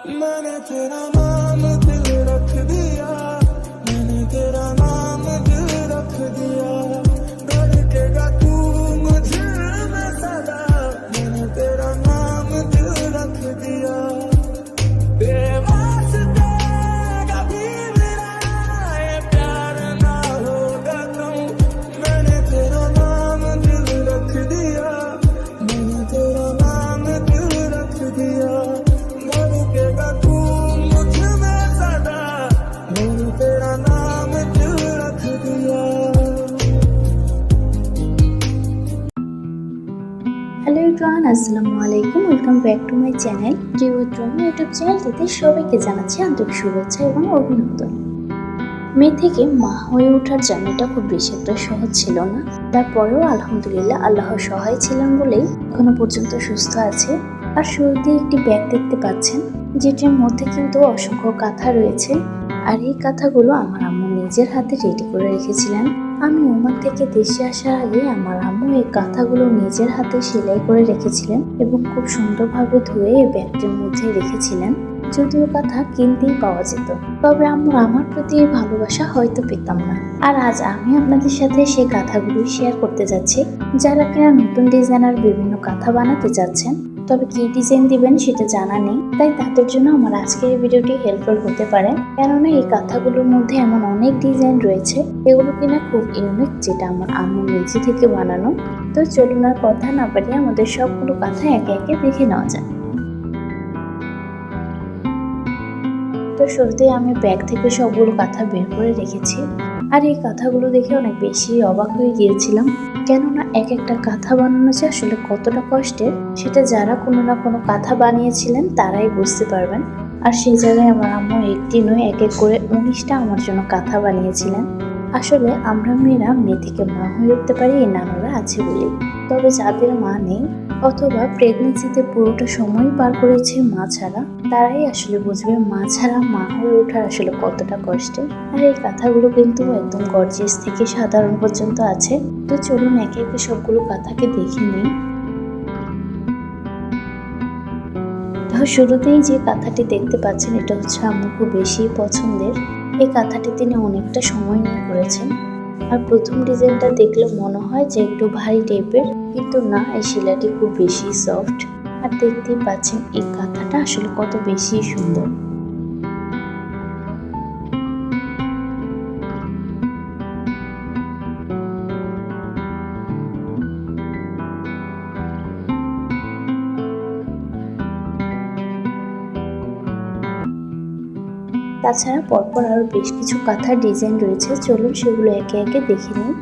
मैंने तेरा नाम दिल रख दिया, मैंने तेरा नाम दिल रख दिया, धड़केगा तू मुझे में सदा, मैंने तेरा नाम दिल रख दिया। बेवास्ते कभी मेरा ये प्यार ना होगा तुम, मैंने तेरा नाम दिल रख दिया, मैंने तेरा नाम दिल रख दिया, धड़केगा तू मुझ में सदा, मैंने तेरा नाम दिल रख दिया। হ্যালো এভরিওয়ান, আসসালামু আলাইকুম। Welcome back to my channel dream YouTube চ্যানেলটিতে সবাইকে জানাচ্ছি আন্তরিক শুভেচ্ছা এবং অভিনন্দন। মেয়ে থেকে মা হয়ে ওঠার জার্নিটা খুব বেশি একটা সহজ ছিল না। তারপরেও আলহামদুলিল্লাহ আল্লাহর সহায় ছিলেন বলেই এখনো পর্যন্ত সুস্থ আছে। আর শুরুতেই একটি ব্যাগ দেখতে পাচ্ছেন, যেটির মধ্যে কিন্তু অসংখ্য কাঁথা রয়েছে। আর এই কাঁথাগুলো আমার আম্মু নিজের হাতে রেডি করে রেখেছিলেন। আমি ওমান থেকে দেশে আসার আগে আমার আম্মু এই কাঁথাগুলো নিজের হাতে সেলাই করে রেখেছিলেন এবং খুব সুন্দরভাবে ধুয়ে এই ব্যাগটির মধ্যে রেখেছিলেন। যদিও কাঁথা কিনতেই পাওয়া যেত, তবে আম্মুর আমার প্রতি এই ভালোবাসা হয়তো পেতাম না। আর আজ আমি আপনাদের সাথে সেই কাঁথাগুলো শেয়ার করতে যাচ্ছি। যারা কিনা নতুন ডিজাইনার বিভিন্ন কাঁথা বানাতে যাচ্ছেন, তবে কি ডিজাইন দিবেন সেটা জানা নেই, তাই তাদের জন্য আমার আজকের এই ভিডিওটি হেল্পফুল হতে পারে। কেননা এই কাঁথাগুলোর মধ্যে এমন অনেক ডিজাইন রয়েছে, এগুলো কিনা খুব ইউনিক, যেটা আমার আম্মু নিজে থেকে বানানো। তো চলুন আর কথা না বাড়িয়ে আমাদের সবগুলো কাঁথা একে একে দেখে নেওয়া যায়। তো শুরুতেই আমি ব্যাগ থেকে সবগুলো কাঁথা বের করে রেখেছি। আর এই কাঁথাগুলো দেখে অনেক বেশি অবাক হয়ে গিয়েছিলাম, কেননা এক একটা কাঁথা বানানো যে আসলে কতটা কষ্টের, সেটা যারা কোনো না কোনো কাঁথা বানিয়েছিলেন তারাই বুঝতে পারবেন। আর সেই জায়গায় আমার আম্মু একটি নয় এক এক করে 19টা আমার জন্য কাঁথা বানিয়েছিলেন। আসলে আমরা মেয়েরা মেয়ে থেকে মা হয়ে উঠতে পারি এই নানুরা আছে বলে। তবে যাদের মা নেই অথবা প্রেগনেন্সিতে পুরোটা সময় পার করেছে মা ছাড়া, তারাই আসলে বুঝবে মা ছাড়া মা হয়ে ওঠার আসলে কতটা কষ্টের। আর এই কাঁথাগুলো কিন্তু একদম গর্জিয়াস থেকে সাধারণ পর্যন্ত আছে। তো চলুন একে একে সবগুলো কাঁথাকে দেখে নিই। তো শুরুতেই যে কাঁথাটি দেখতে পাচ্ছেন, এটা হচ্ছে আম্মুর খুব বেশি পছন্দের। এই কাঁথাটি তিনি অনেকটা সময় নিয়ে করেছেন। আর প্রথম ডিজাইনটা দেখলে মনে হয় যে একটু ভারী টাইপের, কিন্তু না, এই সেলাইটি খুব বেশি সফট। আর দেখতেই পাচ্ছেন এই কাঁথাটা আসলে কত বেশি সুন্দর। তাছাড়া পরপর আরো বেশ কিছু কাঁথার ডিজাইন রয়েছে, চলুন সেগুলো একে একে দেখে নিই।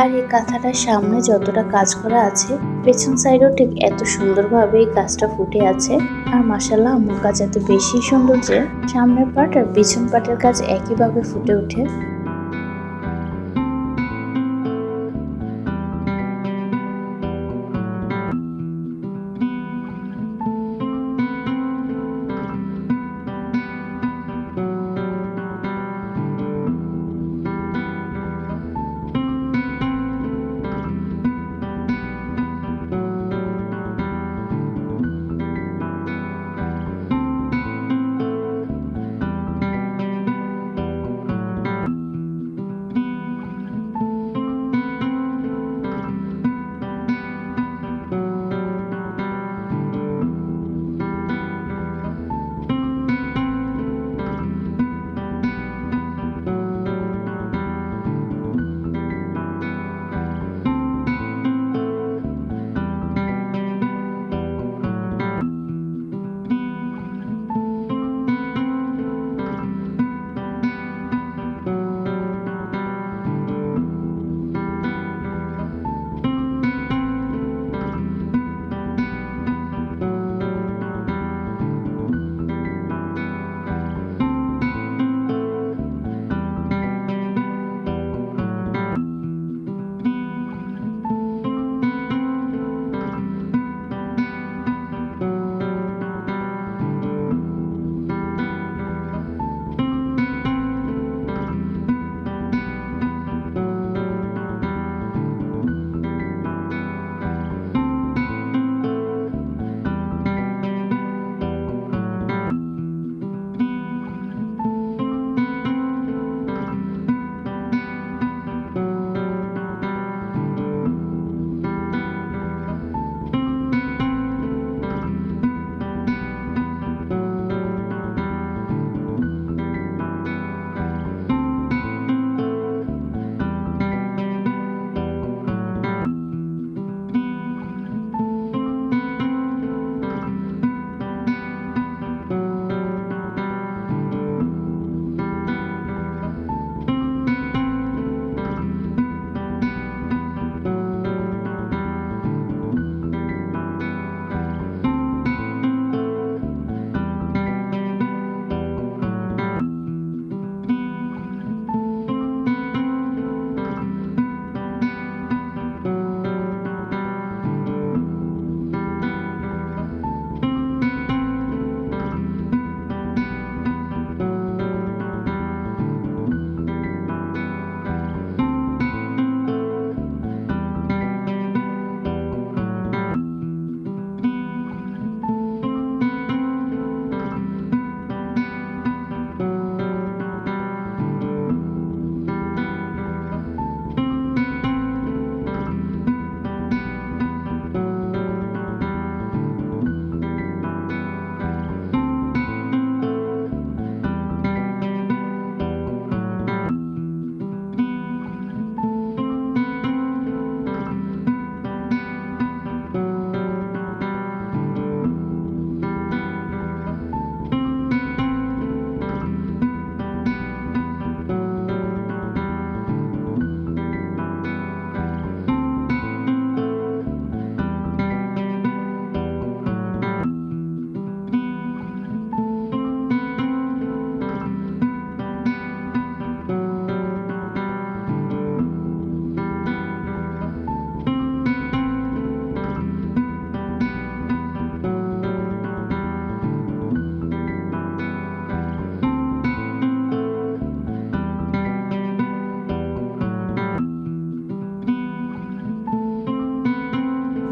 আর এই কাঁথাটার সামনে যতটা কাজ করা আছে, পেছন সাইডেও ঠিক এত সুন্দরভাবে এই কাজটা ফুটে আছে। আর মাশাআল্লাহ আম্মুর কাজ এত বেশি সুন্দর যে সামনের পার্ট আর পিছন পার্টের কাজ একইভাবে ফুটে ওঠে।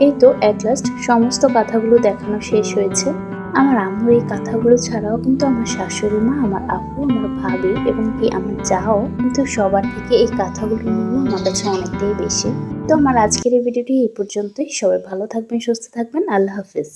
এই তো এট লাস্ট সমস্ত কাঁথাগুলো দেখানো শেষ হয়েছে। আমার আম্মুর এই কাঁথাগুলো ছাড়াও কিন্তু আমার শাশুড়ি মা, আমার আপু, আমার ভাবি এবং কি আমার যাও কিন্তু সবার থেকে এই কাঁথাগুলোর মূল্য আমার কাছে অনেকটাই বেশি। তো আমার আজকের এই ভিডিওটি এই পর্যন্তই। সবাই ভালো থাকবেন, সুস্থ থাকবেন। আল্লাহ হাফিজ।